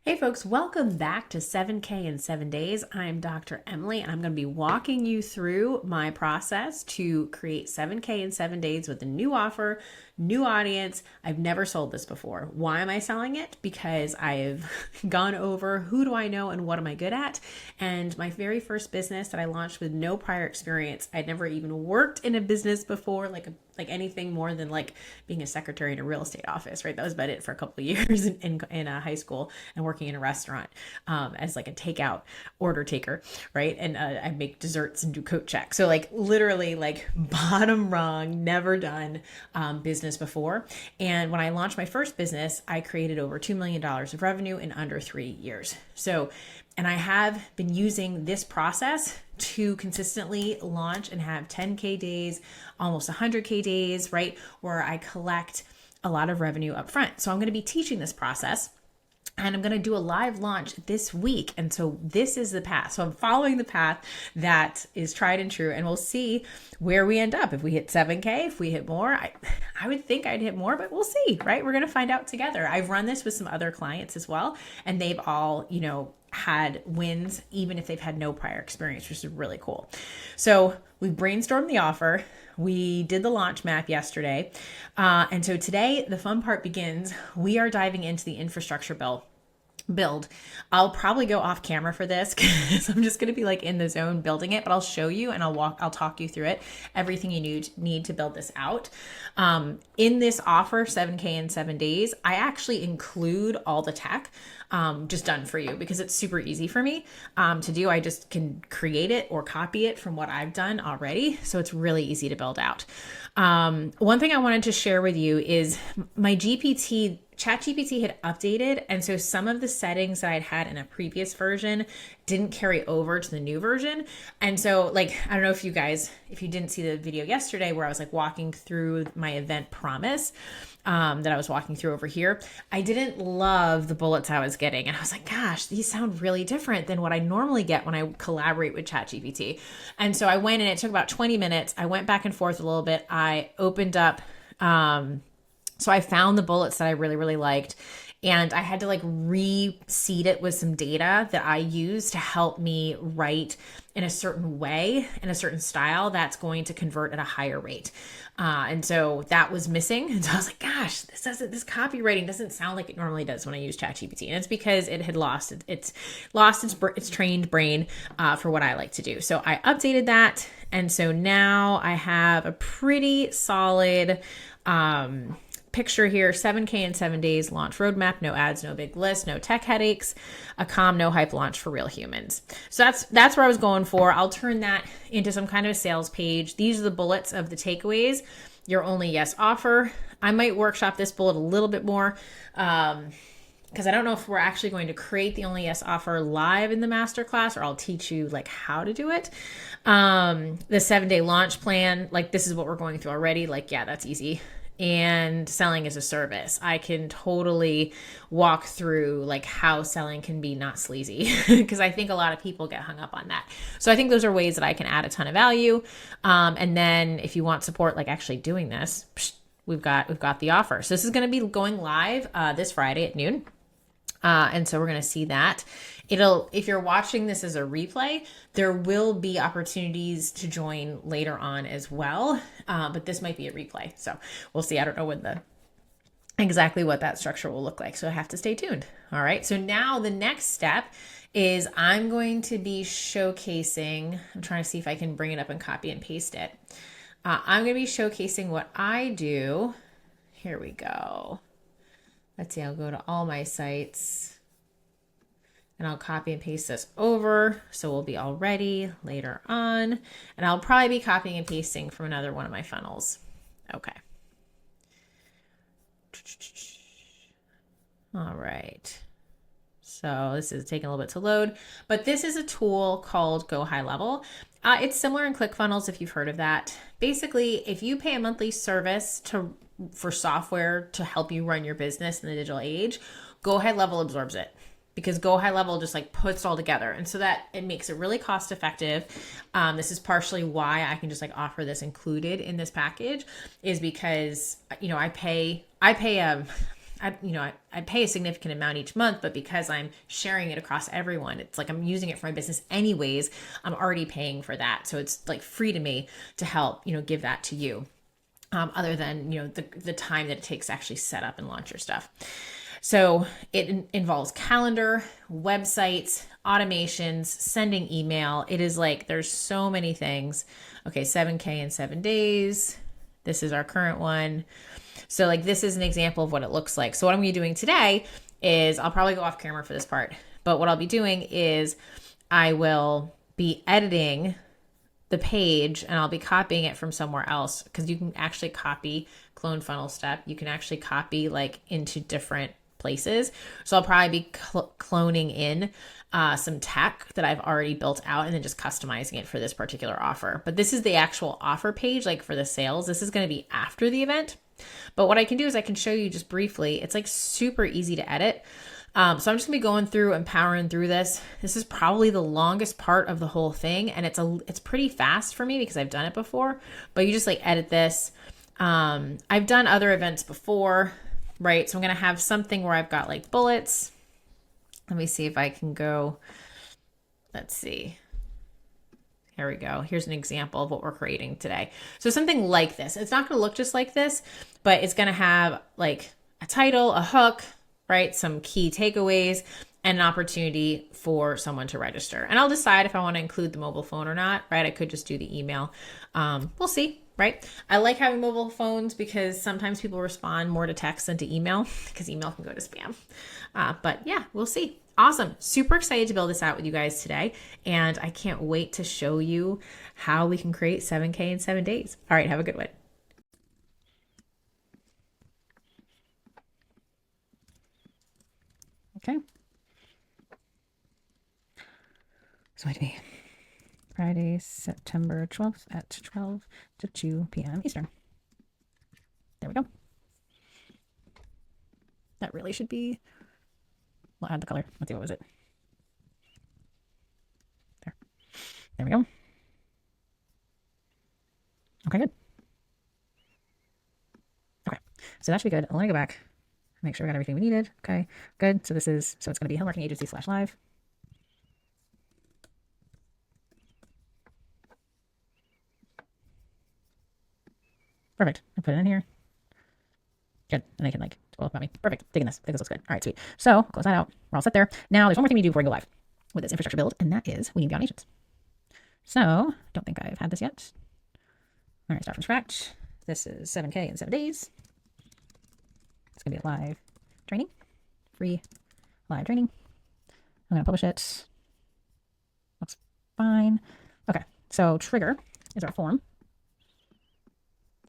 Hey folks, welcome back to 7K in 7 days. I'm Dr. Emily and I'm going to be walking you through my process to create 7K in 7 days with a new offer, new audience. I've never sold this before. Why am I selling it? Because I've gone over who do I know and what am I good at? And my very first business that I launched with no prior experience, I'd never even worked in a business before, like anything more than like being a secretary in a real estate office, right? That was about it for a couple of years in high school and working in a restaurant as like a takeout order taker, right? And I make desserts and do coat checks. So like literally like bottom rung, never done business before. And when I launched my first business, I created over $2 million of revenue in under 3 years. So, and I have been using this process to consistently launch and have 10K days, almost 100K days, right? Where I collect a lot of revenue up front. So I'm going to be teaching this process. And I'm going to do a live launch this week. And so this is the path. So I'm following the path that is tried and true. And we'll see where we end up. If we hit 7K, if we hit more, I would think I'd hit more, but we'll see, right? We're going to find out together. I've run this with some other clients as well. And they've all, had wins, even if they've had no prior experience, which is really cool. So we brainstormed the offer. We did the launch map yesterday. And so today, the fun part begins. We are diving into the infrastructure build. I'll probably go off camera for this because I'm just going to be like in the zone building it, but I'll show you and I'll talk you through it. Everything you need to build this out. In this offer, 7K in 7 days, I actually include all the tech just done for you because it's super easy for me to do. I just can create it or copy it from what I've done already. So it's really easy to build out. One thing I wanted to share with you is my ChatGPT had updated. And so some of the settings that I'd had in a previous version didn't carry over to the new version. And so like, I don't know if you didn't see the video yesterday where I was like walking through my event promise, that I was walking through over here. I didn't love the bullets I was getting. And I was like, gosh, these sound really different than what I normally get when I collaborate with ChatGPT. And so I went and it took about 20 minutes. I went back and forth a little bit. I opened up, so I found the bullets that I really, really liked. And I had to like reseed it with some data that I use to help me write in a certain way, in a certain style that's going to convert at a higher rate. And so that was missing. And so I was like, gosh, this copywriting doesn't sound like it normally does when I use ChatGPT. And it's because it had lost its trained brain for what I like to do. So I updated that. And so now I have a pretty solid picture here, 7K in 7 days, launch roadmap, no ads, no big list, no tech headaches, a calm, no hype launch for real humans. So that's where I was going for. I'll turn that into some kind of a sales page. These are the bullets of the takeaways. Your only yes offer. I might workshop this bullet a little bit more because I don't know if we're actually going to create the only yes offer live in the masterclass, or I'll teach you like how to do it. The 7-day launch plan, like this is what we're going through already. Like, yeah, that's easy. And selling as a service. I can totally walk through like how selling can be not sleazy because I think a lot of people get hung up on that. So I think those are ways that I can add a ton of value. And then if you want support, like actually doing this, we've got the offer. So this is going to be going live this Friday at noon. And so we're going to see that. If you're watching this as a replay, there will be opportunities to join later on as well. But this might be a replay. So we'll see. I don't know exactly what that structure will look like. So I have to stay tuned. All right. So now the next step is I'm going to be showcasing, I'm trying to see if I can bring it up and copy and paste it. I'm going to be showcasing what I do. Here we go. Let's see, I'll go to all my sites and I'll copy and paste this over. So we'll be all ready later on. And I'll probably be copying and pasting from another one of my funnels. Okay. All right. So this is taking a little bit to load, but this is a tool called Go High Level. It's similar in ClickFunnels if you've heard of that. Basically, if you pay a monthly service for software to help you run your business in the digital age, Go High Level absorbs it because Go High Level just like puts it all together. And so that it makes it really cost effective. This is partially why I can just like offer this included in this package is because, I pay I pay a significant amount each month, but because I'm sharing it across everyone, it's like I'm using it for my business anyways. I'm already paying for that. So it's like free to me to help, give that to you. Other than, the time that it takes to actually set up and launch your stuff. So it involves calendar, websites, automations, sending email. It is like, there's so many things. Okay, 7K in 7 days. This is our current one. So like, this is an example of what it looks like. So what I'm going to be doing today is, I'll probably go off camera for this part, but what I'll be doing is I will be editing the page and I'll be copying it from somewhere else, because you can actually copy Clone Funnel Step. You can actually copy like into different places. So I'll probably be cloning in some tech that I've already built out and then just customizing it for this particular offer. But this is the actual offer page, like for the sales. This is going to be after the event. But what I can do is I can show you just briefly. It's like super easy to edit. So I'm just gonna be going through and powering through this. This is probably the longest part of the whole thing, and it's pretty fast for me because I've done it before. But you just like edit this. I've done other events before, right? So I'm gonna have something where I've got like bullets. Let me see if I can go. Let's see. Here we go. Here's an example of what we're creating today. So something like this. It's not going to look just like this, but it's going to have like a title, a hook, right? Some key takeaways, and an opportunity for someone to register. And I'll decide if I want to include the mobile phone or not, right? I could just do the email. We'll see, right? I like having mobile phones because sometimes people respond more to text than to email, because email can go to spam. But yeah, we'll see. Awesome. Super excited to build this out with you guys today. And I can't wait to show you how we can create 7K in 7 days. All right. Have a good one. Okay. So it'd be Friday, September 12th at 12 to 2 p.m. Eastern. There we go. That really should be, we'll add the color. Let's see, what was it? There we go. Okay, good. Okay, so that should be good. Let me go back, make sure we got everything we needed. Okay, good. So it's going to be Hill Marketing Agency /live. Perfect. I put it in here. Good. And I can like, well, about me. Perfect. Digging this. I think this looks good. All right, sweet. So close that out. We're all set there. Now there's one more thing we do before we go live with this infrastructure build, and that is we need the automations. So don't think I've had this yet. All right, start from scratch. This is 7K in 7 days. It's gonna be a live training, free live training. I'm gonna publish it. Looks fine. Okay, so trigger is our form.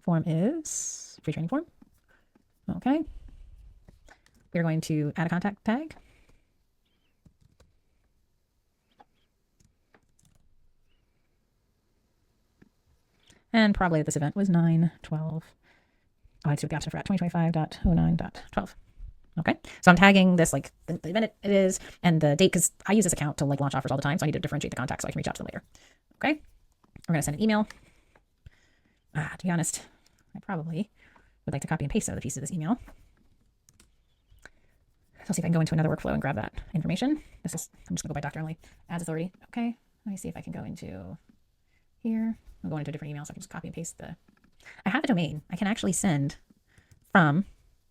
Form is free training form. Okay. We're going to add a contact tag. And probably this event was 9/12. Oh, I'd see what the options for at 2025.09.12. Okay. So I'm tagging this like the event it is and the date, because I use this account to like launch offers all the time. So I need to differentiate the contacts so I can reach out to them later. Okay. We're going to send an email. To be honest, I probably would like to copy and paste some of the pieces of this email. So I'll see if I can go into another workflow and grab that information. I'm just going to go by Dr. Emily Ads Authority. Okay. Let me see if I can go into here. I'm going into a different email, so I can just copy and paste I have a domain. I can actually send from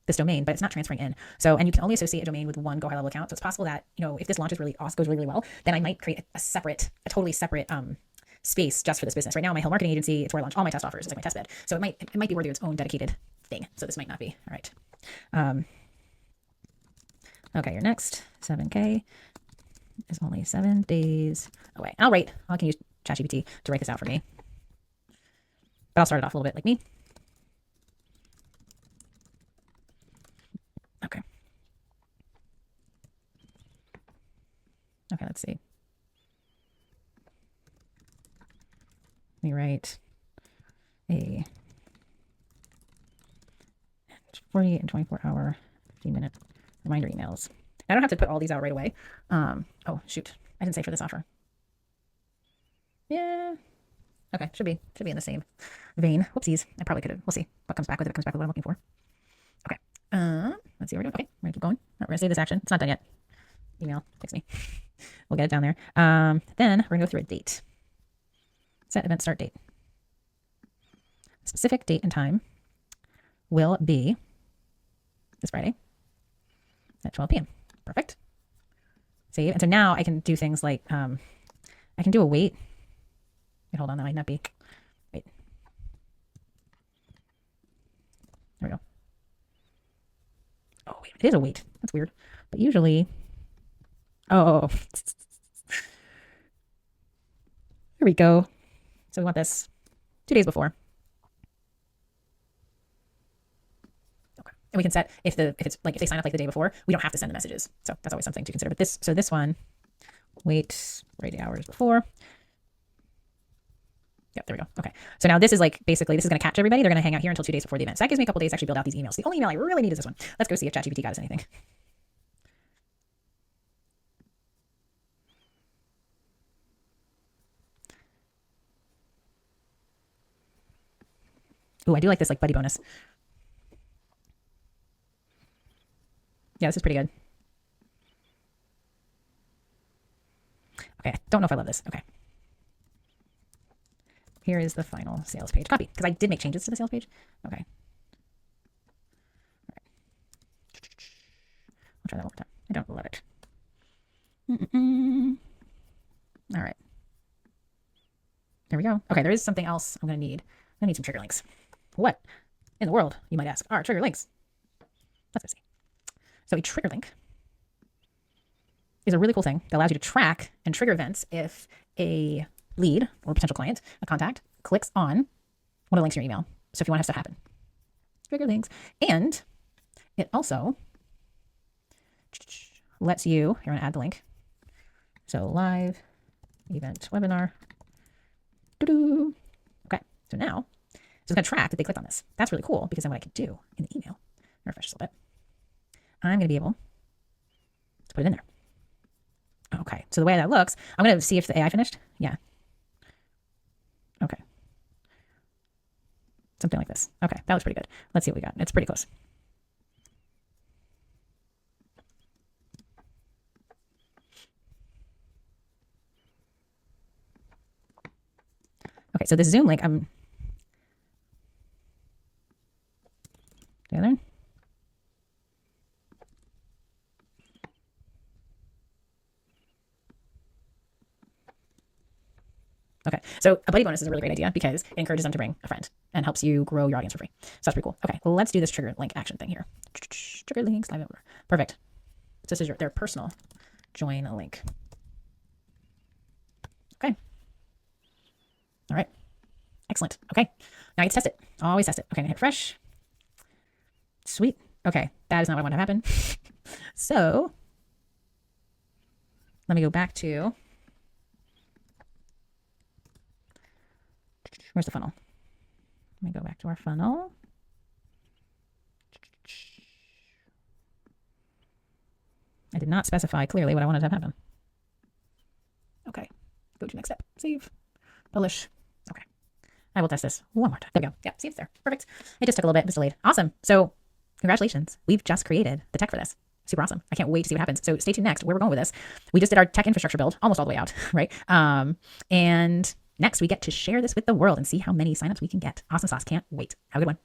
this domain, but it's not transferring in. So, and you can only associate a domain with one Go High Level account. So it's possible that, if this launches really awesome, goes really, really well, then I might create a totally separate space just for this business. Right now, my Hill Marketing Agency, it's where I launch all my test offers. It's like my test bed. So it might be worthy of its own dedicated thing. So this might not be. All right. Okay, your next 7K is only 7 days away. I can use ChatGPT to write this out for me. But I'll start it off a little bit like me. Okay. Okay, let's see. Let me write a 40 and 24-hour, 15-minute reminder emails. I don't have to put all these out right away. Oh, shoot. I didn't say for this offer. Yeah. Okay, should be in the same vein. Whoopsies. I probably could have. We'll see what comes back with it. If it comes back with what I'm looking for. Okay. let's see what we're doing. Okay, we're gonna keep going. We're gonna save this action. It's not done yet. Email, fix me. We'll get it down there. Then we're gonna go through a date. Set event start date. Specific date and time will be this Friday at 12 p.m. Perfect. Save. And so now I can do things like, I can do a wait. Wait, hold on, that might not be. Wait. There we go. Oh, wait, it is a wait. That's weird. But usually, oh, there we go. So we want this 2 days before. And we can set if it's like if they sign up like the day before, we don't have to send the messages. So that's always something to consider. But this one, wait 80 hours before. Yep, there we go. Okay. So now this is like basically this is going to catch everybody. They're going to hang out here until 2 days before the event. So that gives me a couple days to actually build out these emails. The only email I really need is this one. Let's go see if ChatGPT got us anything. Ooh, I do like this like buddy bonus. Yeah, this is pretty good. Okay, I don't know if I love this. Okay. Here is the final sales page. Copy, because I did make changes to the sales page. Okay. All right. I'll try that one more time. I don't love it. All right. There we go. Okay, there is something else I'm going to need. I'm going to need some trigger links. What in the world, you might ask, are trigger links? Let's go see. So a trigger link is a really cool thing that allows you to track and trigger events if a lead or potential client, a contact, clicks on one of the links in your email. So if you want to have stuff happen, trigger links. And it also lets you, here I'm going to add the link. So live event webinar. Doo-doo. Okay, so now it's going to track that they clicked on this. That's really cool because then what I could do in the email, refresh this a little bit, I'm going to be able to put it in there. Okay, so the way that looks, I'm going to see if the AI finished. Yeah. Okay. Something like this. Okay, that looks pretty good. Let's see what we got. It's pretty close. Okay, so this Zoom link, together. Okay, so a buddy bonus is a really great idea because it encourages them to bring a friend and helps you grow your audience for free. So that's pretty cool. Okay, well, let's do this trigger link action thing here. Trigger links, live over. Perfect. So this is their personal join a link. Okay. All right. Excellent. Okay, now I get to test it. Always test it. Okay, I'm gonna hit refresh. Sweet. Okay, that is not what I want to happen. So let me go back to, where's the funnel? Let me go back to our funnel. I did not specify clearly what I wanted to have happen. Okay, go to next step. Save, publish. Okay, I will test this one more time. There we go. Yeah, see, it's there. Perfect. It just took a little bit. It was delayed. Awesome. So congratulations. We've just created the tech for this. Super awesome. I can't wait to see what happens. So stay tuned next where we're going with this. We just did our tech infrastructure build almost all the way out, right? And next we get to share this with the world and see how many signups we can get. Awesome sauce. Can't wait. Have a good one.